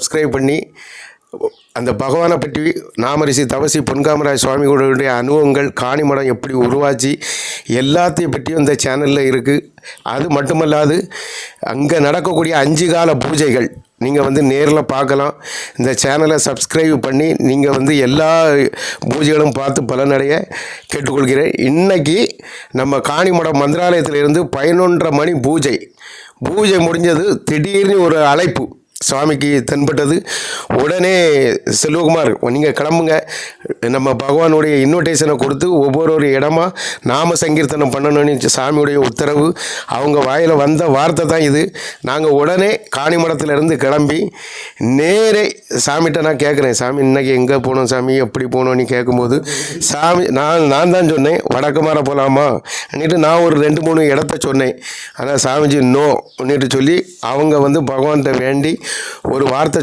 Subscribe பண்ணி அந்த பகவானை பற்றி நாமரிஷி தவசி பொன்காமராஜ் சுவாமிகளுடைய அனுபவங்கள் காணிமடம் எப்படி உருவாச்சு எல்லாத்தையும் பற்றியும் இந்த சேனலில் இருக்குது. அது மட்டுமல்லாது அங்கே நடக்கக்கூடிய 5 கால பூஜைகள் நீங்கள் நேரில் பார்க்கலாம். இந்த சேனலை சப்ஸ்கிரைப் பண்ணி நீங்கள் எல்லா பூஜைகளும் பார்த்து பலனடைய கேட்டுக்கொள்கிறேன். இன்றைக்கி நம்ம காணிமடம் மந்திராலயத்திலிருந்து 11:30 மணி பூஜை முடிஞ்சது. திடீர்னு ஒரு அழைப்பு சுவாமிக்கு தென்பட்டது. உடனே செல்வகுமார் நீங்கள் கிளம்புங்க, நம்ம பகவானுடைய இன்விடேஷனை கொடுத்து ஒவ்வொரு இடமா நாம சங்கீர்த்தனம் பண்ணணும்னு சாமியுடைய உத்தரவு. அவங்க வாயில் வந்த வார்த்தை தான் இது. நாங்கள் உடனே காணிமடத்திலேருந்து கிளம்பி நேரே சாமிகிட்ட நான் கேட்குறேன், சாமி இன்றைக்கி எங்கே போகணும் சாமி, எப்படி போகணும்னு கேட்கும்போது சாமி நான் தான் சொன்னேன் வடக்குமார போகலாமா அன்னிட்டு நான் ஒரு 2-3 இடத்த சொன்னேன். ஆனால் சாமிஜி நோ அப்படின்ட்டு சொல்லி அவங்க பகவான்கிட்ட வேண்டி ஒரு வார்த்தை